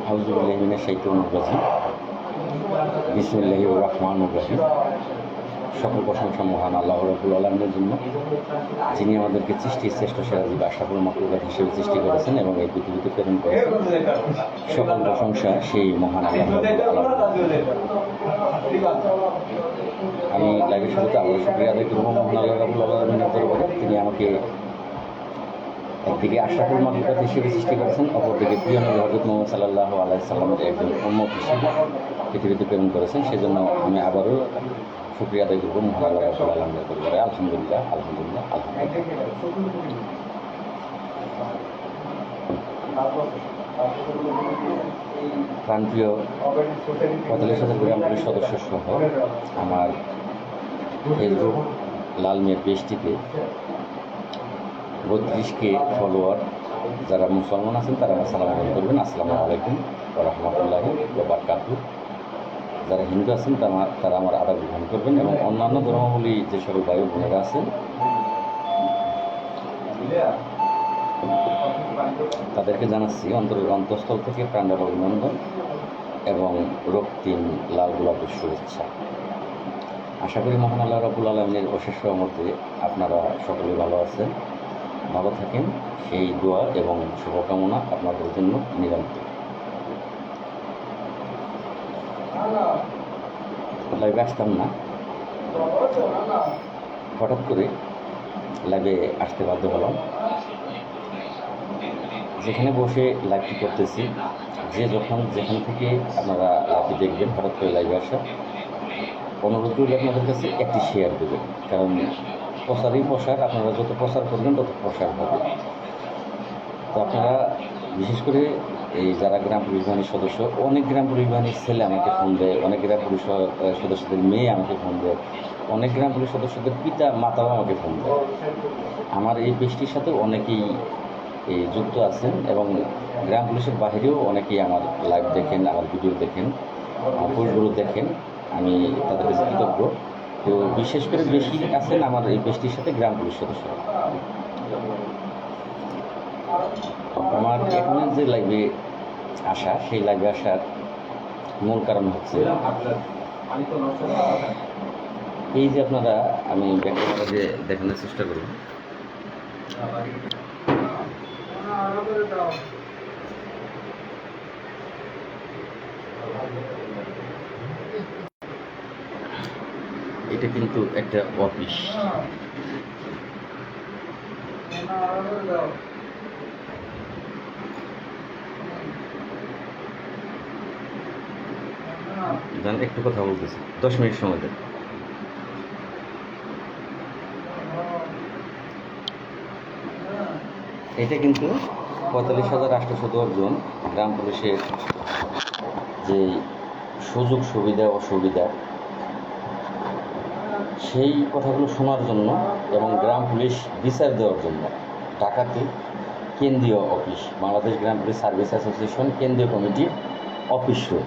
আউযুবিল্লাহি মিনাশ শাইতানির রাজিম। বিসমিল্লাহির রহমানির রহিম। সকল প্রশংসা মহান আল্লাহ রাব্বুল আলামিনের জন্য, যিনি আমাদেরকে সৃষ্টির শ্রেষ্ঠ সেরাজীব আশরাফুল মাখলুকাত হিসেবে সৃষ্টি করেছেন এবং এই পৃথিবীতে প্রেরণ করেছেন। সকল প্রশংসা সেই মহান আল্লাহ রাব্বুল আলামিনের। আমি লাইভের শুরুতে আল্লাহ শুকরিয়া আদায় করব মহান আল্লাহ রাব্বুল আলামিনের দরবারে। তিনি আমাকে একদিকে আশরাফুল মাখলুকাত হিসেবে সৃষ্টি করেছেন, অপরদিকে প্রিয় নবী হযরত মুহাম্মদ সাল্লাল্লাহু আলাইহি সাল্লামের একজন উম্মত হিসেবে পৃথিবীতে প্রেরণ করেছেন। সেজন্য আমি আবারও শুকরিয়া আদায় করব মহান আল্লাহ রাব্বুল আলামিনের দরবারে। আলহামদুলিল্লাহ, আলহামদুলিল্লাহ, আলহামদুলিল্লাহ। প্রাণপ্রিয় ৪৫,০০০ গ্রাম পুলিশ সদস্য সহ আমার ফেসবুক লাল মিয়া পেজটিতে ৩২K ফলোয়ার যারা মুসলমান আছেন তারা আমার সালাম আদায় করবেন। আসসালামু আলাইকুম ওয়া রাহমাতুল্লাহি ওয়া বারাকাতুহু। যারা হিন্দু আছেন তারা আমার আদাব গ্রহণ করবেন এবং অন্যান্য ধর্মাবলী যে সকল ভাই বোনেরা আছেন তাদেরকে জানাচ্ছি অন্তঃস্থল থেকে প্রাণঢালা অভিনন্দন এবং রক্তিম লাল গোলাপের শুভেচ্ছা। আশা করি মহান আল্লাহ রাব্বুল আলামিনের অশেষ রহমতে আপনারা সকলে ভালো আছেন, ভালো থাকেন, সেই দোয়া এবং শুভকামনা আপনাদের জন্য নিরন্তর। লাইভে আসতাম না, হঠাৎ করে লাইভে আসতে বাধ্য হলাম। যেখানে বসে লাইভটি করতেছি, যেখান থেকে আপনারা লাইভটি দেখবেন, হঠাৎ করে লাইভে আসা, অনুরোধ করলে আপনাদের কাছে একটি শেয়ার দেবেন, কারণ প্রসারই প্রসার, আপনারা যত প্রচার করবেন তত প্রসার হবে। তো আপনারা বিশেষ করে এই যারা গ্রাম পুলিশ বাহিনীর সদস্য, অনেক গ্রাম পুলিশ বাহিনীর ছেলে আমাকে ফোন দেয়, অনেক গ্রাম পুলিশ সদস্যদের মেয়ে আমাকে ফোন দেয়, অনেক গ্রাম পুলিশ সদস্যদের পিতা মাতাও আমাকে ফোন দেয়। আমার এই পেজটির সাথে অনেকেই যুক্ত আছেন এবং গ্রাম পুলিশের বাহিরেও অনেকেই আমার লাইভ দেখেন, আমার ভিডিও দেখেন, আমার পোস্টগুলো দেখেন। আমি তাদের কাছে কৃতজ্ঞ। তো বিশেষ করে বেশি আছেন আমার এই পেজটির সাথে গ্রাম পুলিশ সদস্য। আমার এখন যে লাইভে আসা, সেই লাইভে আসার মূল কারণ হচ্ছে এই যে আপনারা, আমি ব্যাখ্যা যে দেখানোর চেষ্টা করব। এটা কিন্তু একটা অফিস। একটু কথা বলতেছি, 10 মিনিট সময় দেন। এটা কিন্তু ৪৫,৮১০ জন গ্রাম পুলিশের যে সুযোগ সুবিধা অসুবিধা, সেই কথাগুলো শোনার জন্য এবং গ্রাম পুলিশ বিচার দেওয়ার জন্য ঢাকাতে কেন্দ্রীয় অফিস, বাংলাদেশ গ্রাম পুলিশ সার্ভিস অ্যাসোসিয়েশন কেন্দ্রীয় কমিটির অফিস রুম।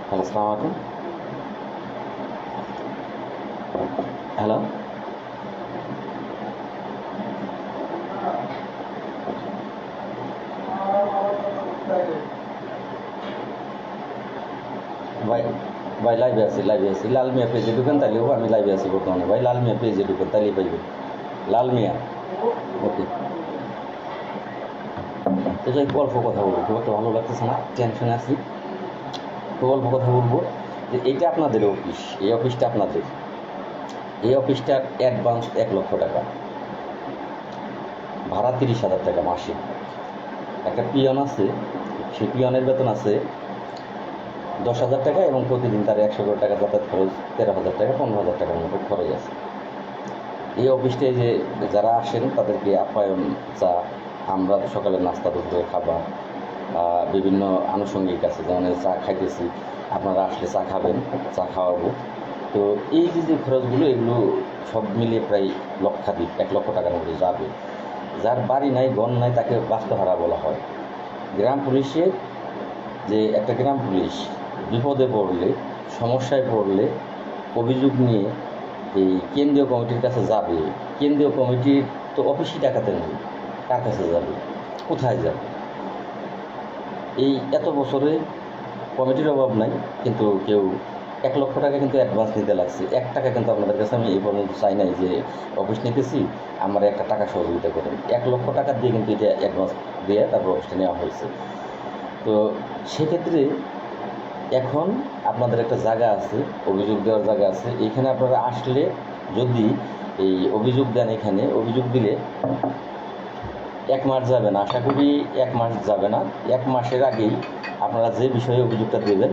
হ্যালো, আসসালামু আলাইকুম। হ্যালো, ভাই লাইভে আছি লাল মিয়া পেজে ঢুকেন, তাইলে আমি লাইভে আছি বর্তমানে। ভাই লাল মিয়া পেজে ঢুকেন, তাইলে পাইবে লাল মিয়া। ওকে, তো যাই অল্প কথা বলবো, খুব একটা ভালো লাগতেছে না, টেনশনে আছি। খুব অল্প কথা বলবো যে এইটা আপনাদের অফিস, এই অফিসটা আপনাদের। এই অফিসটার অ্যাডভান্স 1 লক্ষ টাকা, ভাড়া 30,000 টাকা মাসে। একটা পিয়ন আছে, সেই পিয়নের বেতন আছে 10,000 টাকা এবং প্রতিদিন তার 100 টাকা যাতায়াত খরচ, 13,000 টাকা, 15,000 টাকার মতো খরচ আছে। এই অফিসটায় যে যারা আসেন তাদেরকে আপ্যায়ন, চা, আমরা সকালে নাস্তা, দুপুরে খাবার, বিভিন্ন আনুষঙ্গিক আছে, যেমন চা খাইতেছি, আপনারা আসলে চা খাবেন, চা খাওয়াবো। তো এই যে খরচগুলো, এগুলো সব মিলিয়ে প্রায় লক্ষাধিক, 1 লক্ষ টাকার মধ্যে যাবে। যার বাড়ি নাই, ঘর নাই, তাকে বাস্তুহারা বলা হয়। গ্রাম পুলিশের যে একটা গ্রাম পুলিশ বিপদে পড়লে, সমস্যায় পড়লে, অভিযোগ নিয়ে এই কেন্দ্রীয় কমিটির কাছে যাবে, কেন্দ্রীয় কমিটির তো অফিসই টাকাতে নেই, কার কাছে যাবে, কোথায় যাবে? এই এত বছরে কমিটির অভাব নাই, কিন্তু কেউ 1 লক্ষ টাকা কিন্তু অ্যাডভান্স নিতে লাগছে। 1 টাকা কিন্তু আপনাদের কাছে আমি এই পর্যন্ত চাই নাই যে অফিস নিতেছি, আমার একটা টাকা সহযোগিতা করেন। 1 লক্ষ টাকা দিয়ে কিন্তু এটা অ্যাডভান্স দিয়ে তারপর অফিসটা নেওয়া হয়েছে। তো সেক্ষেত্রে এখন আপনাদের একটা জায়গা আছে, অভিযোগ দেওয়ার জায়গা আছে। এইখানে আপনারা আসলে যদি এই অভিযোগ দেন, এখানে অভিযোগ দিলে 1 মাস যাবে না, আশা করি 1 মাস যাবে না। 1 মাসের আগেই আপনারা যে বিষয়ে অভিযোগটা দেবেন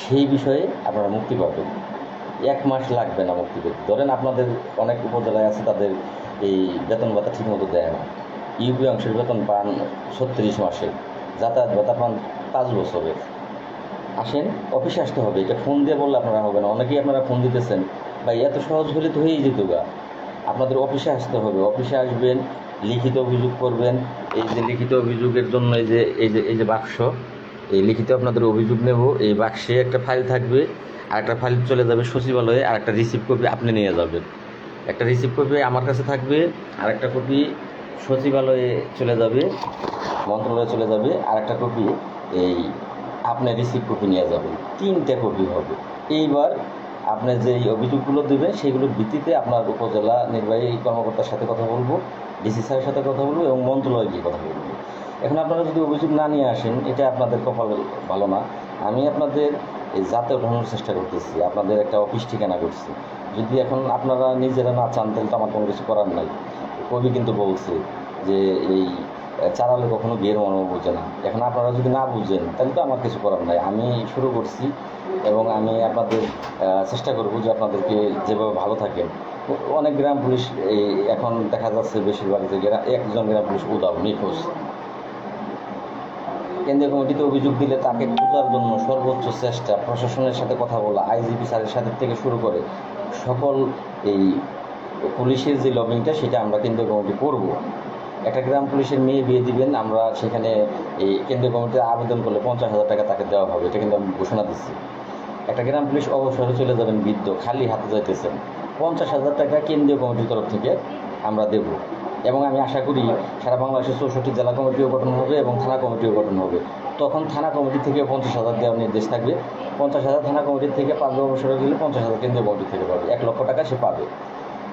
সেই বিষয়ে আপনারা মুক্তি পাবেন। 1 মাস লাগবে না মুক্তি পেতে। ধরেন আপনাদের অনেক উপজেলায় আছে, তাদের এই বেতন ভাতা ঠিকমতো দেয় না। ইউপি অংশের বেতন পান 36 মাসে, যাতায়াত ভাতা পান 5 বছরের। আসেন, অফিসে আসতে হবে। এটা ফোন দিয়ে বললে আপনারা হবে না। অনেকেই আপনারা ফোন দিতেছেন, ভাই এত সহজ হলে তো হয়েই যেত গা। আপনাদের অফিসে আসতে হবে, অফিসে আসবেন, লিখিত অভিযোগ করবেন। এই যে লিখিত অভিযোগের জন্য এই যে বাক্স, এই লিখিত আপনাদের অভিযোগ নেব। এই বাক্সে একটা ফাইল থাকবে, আর একটা ফাইল চলে যাবে সচিবালয়ে, আর একটা রিসিভ কপি আপনি নিয়ে যাবেন। একটা রিসিভ কপি আমার কাছে থাকবে, আর একটা কপি সচিবালয়ে চলে যাবে, মন্ত্রণালয়ে চলে যাবে, আর একটা কপি এই আপনি রিসিভ কপি নিয়ে যাবেন। 3টে কপি হবে। এইবার আপনি যে এই অভিযোগগুলো দেবেন সেগুলোর ভিত্তিতে আপনার উপজেলা নির্বাহী কর্মকর্তার সাথে কথা বলবো, ডিসি স্যারের সাথে কথা বলবো এবং মন্ত্রণালয়ে গিয়ে কথা বলবো। এখন আপনারা যদি অভিযোগ না নিয়ে আসেন, এটা আপনাদের কপাল ভালো না। আমি আপনাদের এই যাতে ওঠানোর চেষ্টা করতেছি, আপনাদের একটা অফিস ঠিকানা করছি। যদি এখন আপনারা নিজেরা না চান তাহলে তো আমার কোনো কিছু করার নাই। কবি কিন্তু বলছে যে এই চালালে কখনো বিয়ের মর্ম বোঝে না। এখন আপনারা যদি না বুঝেন তাহলে তো আমার কিছু করার নাই। আমি শুরু করছি এবং আমি আপনাদের চেষ্টা করবো যে আপনাদেরকে যেভাবে ভালো থাকেন। অনেক গ্রাম পুলিশ এই এখন দেখা যাচ্ছে বেশিরভাগ যে একজন গ্রাম পুলিশ উদাও, নিখোঁজ। কেন্দ্রীয় কমিটিতে অভিযোগ দিলে তাকে খোঁজার জন্য সর্বোচ্চ চেষ্টা, প্রশাসনের সাথে কথা বলা, আইজিপি স্যারের সাথে থেকে শুরু করে সকল এই পুলিশের যে লবিংটা সেটা আমরা কেন্দ্রীয় কমিটি করব। একটা গ্রাম পুলিশের মেয়ে বিয়ে দিবেন, আমরা সেখানে এই কেন্দ্রীয় কমিটিতে আবেদন করলে 50,000 টাকা তাকে দেওয়া হবে। এটা কিন্তু আমি ঘোষণা দিচ্ছি। একটা গ্রাম পুলিশ অবসরে চলে যাবেন, বৃদ্ধ, খালি হাতে যাইতেছেন, 50,000 টাকা কেন্দ্রীয় কমিটির তরফ থেকে আমরা দেব। এবং আমি আশা করি সারা বাংলাদেশের 64 জেলা কমিটিও গঠন হবে এবং থানা কমিটিও গঠন হবে। তখন থানা কমিটি থেকে 50,000 দেওয়ার নির্দেশ থাকবে। 50,000 থানা কমিটির থেকে, 5 বছরে গেলে 50,000 কেন্দ্রীয় কমিটি থেকে পাবে। 1 লক্ষ টাকা সে পাবে।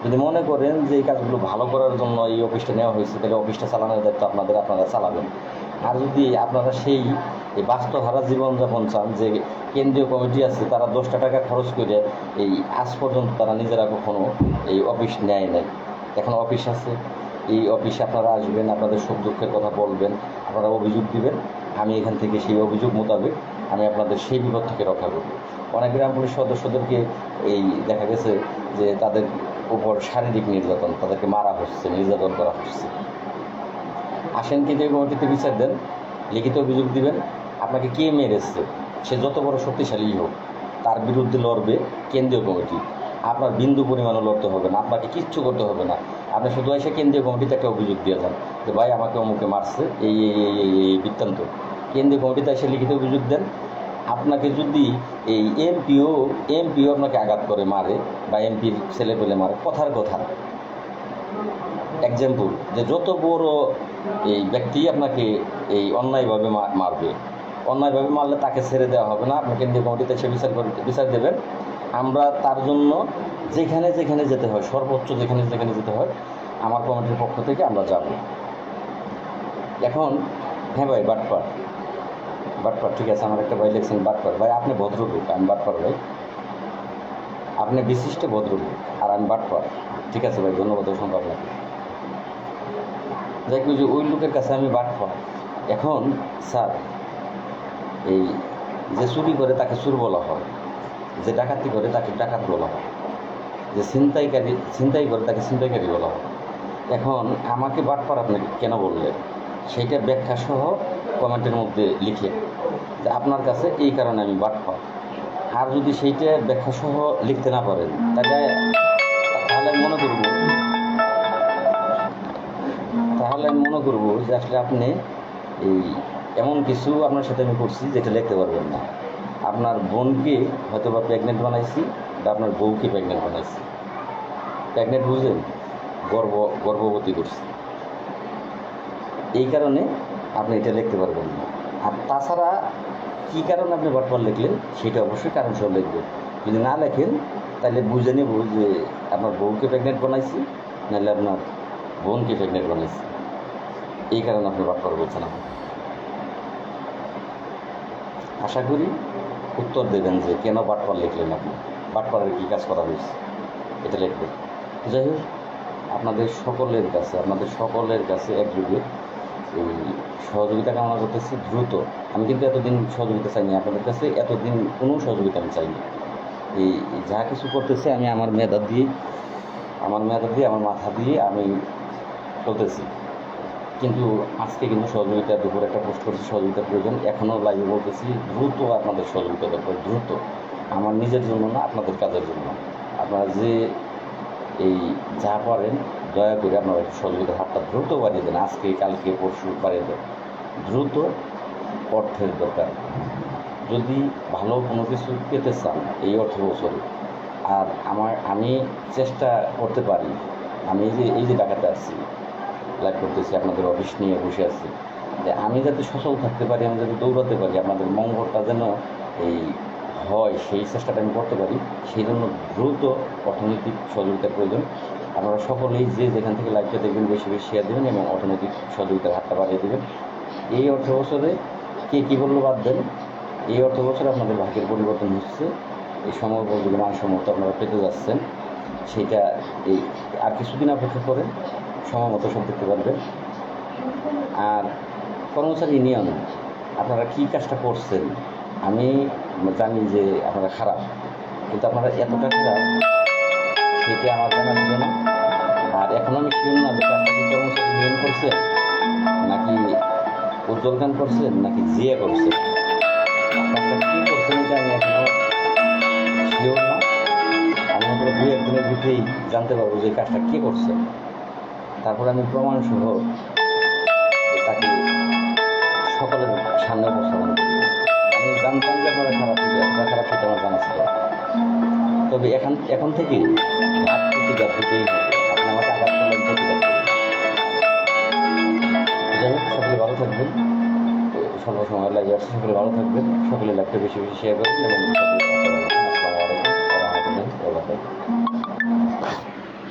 যদি মনে করেন যে এই কাজগুলো ভালো করার জন্য এই অফিসটা নেওয়া হয়েছে, তাহলে অফিসটা চালানোর দায়িত্ব আপনারা চালাবেন। আর যদি আপনারা সেই বাস্তবহারা জীবনযাপন চান, যে কেন্দ্রীয় কমিটি আছে তারা 10টা টাকা খরচ করে এই আজ পর্যন্ত তারা নিজেরা কখনো এই অফিস নেয় নাই, এখন অফিস আছে। এই অফিসে আপনারা আসবেন, আপনাদের সুখ দুঃখের কথা বলবেন, আপনারা অভিযোগ দিবেন। আমি এখান থেকে সেই অভিযোগ মোতাবেক আমি আপনাদের সেই বিপদ থেকে রক্ষা করব। অনেক গ্রাম পুলিশ সদস্যদেরকে এই দেখা গেছে যে তাদের উপর শারীরিক নির্যাতন, তাদেরকে মারা হচ্ছে, নির্যাতন করা হচ্ছে। আসেন, কেন্দ্রীয় কমিটিতে বিচার দেন, লিখিত অভিযোগ দিবেন। আপনাকে কে মেরেছে, সে যত বড় শক্তিশালী হোক, তার বিরুদ্ধে লড়বে কেন্দ্রীয় কমিটি। আপনার বিন্দু পরিমাণও লড়তে হবে না, আপনাকে কিচ্ছু করতে হবে না। আপনি শুধু এসে কেন্দ্রীয় কমিটিতে একটা অভিযোগ দিয়ে যান যে ভাই আমাকে অমুকে মারছে, এই এই বৃত্তান্ত। কেন্দ্রীয় কমিটিতে এসে লিখিত অভিযোগ দেন। আপনাকে যদি এই এমপিও আপনাকে আঘাত করে, মারে, বা এমপির ছেলে পেলে মারে, কথার কথা এক্সাম্পল, যে যত বড় এই ব্যক্তি আপনাকে এই অন্যায়ভাবে মারবে, অন্যায়ভাবে মারলে তাকে ছেড়ে দেওয়া হবে না। আপনি কেন্দ্রীয় কমিটিতে সে বিচার দেবেন। আমরা তার জন্য যেখানে যেখানে যেতে হয়, সর্বোচ্চ যেখানে যেখানে যেতে হয়, আমার কমিটির পক্ষ থেকে আমরা যাব। এখন হ্যাঁ ভাই, বাটপার ঠিক আছে, আমার একটা ভাই লিখছেন বাটপার। ভাই আপনি ভদ্রলোক, আমি বাটপার ভাই। আপনি বিশিষ্ট ভদ্রলোক আর আমি বাটপার। ঠিক আছে ভাই, ধন্যবাদ অসংখ্য আপনাকে। যাই যে ওই লোকের কাছে আমি বাটপার। এখন স্যার, এই যে চুরি করে তাকে চুর বলা হয়, যে ডাকাতি করে তাকে ডাকাত বলা হয়, যে ছিনতাই করে তাকে ছিনতাইকারী বলা হয়। এখন আমাকে বাটপার আপনি কেন বললেন, সেইটা ব্যাখ্যা সহ কমেন্টের মধ্যে লিখে যে আপনার কাছে এই কারণে আমি বাটপার। আর যদি সেইটা ব্যাখ্যা সহ লিখতে না পারেন তাহলে আমি মনে করব যে আসলে আপনি এই এমন কিছু আপনার সাথে আমি করছি যেটা লিখতে পারবেন না। আপনার বোনকে হয়তো বা প্রেগনেন্ট বানাইছি, বা আপনার বউকে প্রেগনেন্ট বানাইছি। প্রেগনেন্ট বুঝেন, গর্ভবতী করছি, এই কারণে আপনি এটা লিখতে পারবেন না। আর তাছাড়া কী কারণে আপনি বাটপার লিখলেন সেটা অবশ্যই কারণ সহ লিখবেন। যদি না লেখেন তাহলে বুঝে নেব যে আপনার বউকে প্রেগনেন্ট বানাইছি, নাহলে আপনার বোনকে প্রেগনেন্ট বানাইছি, এই কারণে আপনি বাটপার বলছেন। আশা করি উত্তর দেবেন যে কেন বাটপার লিখলেন, আপনি বাটপারের কী কাজ করা হয়েছে এটা লিখবেন। যাই হোক, আপনাদের সকলের কাছে একযোগে এই সহযোগিতা কামনা করতেছি দ্রুত। আমি কিন্তু এতদিন সহযোগিতা চাইনি আপনাদের কাছে, এতদিন কোনো সহযোগিতা আমি চাইনি। এই যা কিছু করতেছি আমি আমার মেধা দিয়ে আমার মাথা দিয়ে আমি চলতেছি। কিন্তু আজকে কিন্তু সহযোগিতা দুপুর একটা পোস্ট করছি, সহযোগিতার প্রয়োজন। এখনও লাইভে বলতেছি দ্রুত আপনাদের সহযোগিতা দরকার, দ্রুত। আমার নিজের জন্য না, আপনাদের কাজের জন্য। আপনারা যে এই যা পারেন দয়া করে আপনারা একটু সহযোগিতার হাতটা দ্রুত বাড়িয়ে দেন, আজকে কালকে পরশু বাড়িয়ে দেন। দ্রুত অর্থের দরকার যদি ভালো কোনো কিছু পেতে চান এই অর্থ বছরে। আর আমি চেষ্টা করতে পারি, আমি এই যে ঢাকাতে আসছি, লাইভ করতেছি, আপনাদের অফিস নিয়ে বসে আছি, যে আমি যাতে সচল থাকতে পারি, আমি যাতে দৌড়াতে পারি, আপনাদের মঙ্গলটা যেন এই হয় সেই চেষ্টাটা আমি করতে পারি। সেই জন্য দ্রুত অর্থনৈতিক সহযোগিতার প্রয়োজন। আপনারা সকলেই যেখান থেকে লাইভটা দেখবেন বেশি বেশি শেয়ার দেবেন এবং অর্থনৈতিক সহযোগিতার হাতটা বাড়িয়ে দেবেন। এই অর্থ বছরে কে কী বললো বাদ দেন, এই অর্থ বছরে আপনাদের ভাগ্যের পরিবর্তন হচ্ছে। এই সময়োপযোগী মানসম্মত আপনারা পেতে যাচ্ছেন, সেটা এই আর কিছুদিন অপেক্ষা করেন, সময় মতো সব দেখতে পারবেন। আর কর্মচারী ইউনিয়ন আপনারা কী কাজটা করছেন আমি জানি যে আপনারা খারাপ, কিন্তু আপনারা এতটা খারাপ সেটা আমার জানা ছিল না। আর এখন আমি শুনি না যে কাজটা কি কর্মচারী ইউনিয়ন করছেন, নাকি উজ্জ্বল খান করছেন, নাকি জিয়া করছেন। কাজটা কী করছেন এটা আমি এখনও শিওর না। আমি হয়তো 2-1 দিনের ভিতরেই জানতে পারবো যে কাজটা কে করছে। তারপরে আমি প্রমাণসহ তাকে সকলের সামনে উপস্থাপন করি। আমি জানতাম যে আপনারা খারাপ, কিন্তু এতটা খারাপ সেটা আমার জানা ছিল। তবে এখন থেকে ঘাট প্রতিঘাত হতেই হবে, আপনি আমাকে আঘাত করলেন, প্রতিঘাত করবেন। যাই হোক, সকলে ভালো থাকবেন। সর্বসময় লাইভে আসছে, সকলে ভালো থাকবেন, সকলে লাইভটা বেশি বেশি শেয়ার করবেন এবং সকলে আসসালামু আলাইকুম ওয়া রাহমাতুল্লাহি ওয়া বারাকাতুহু।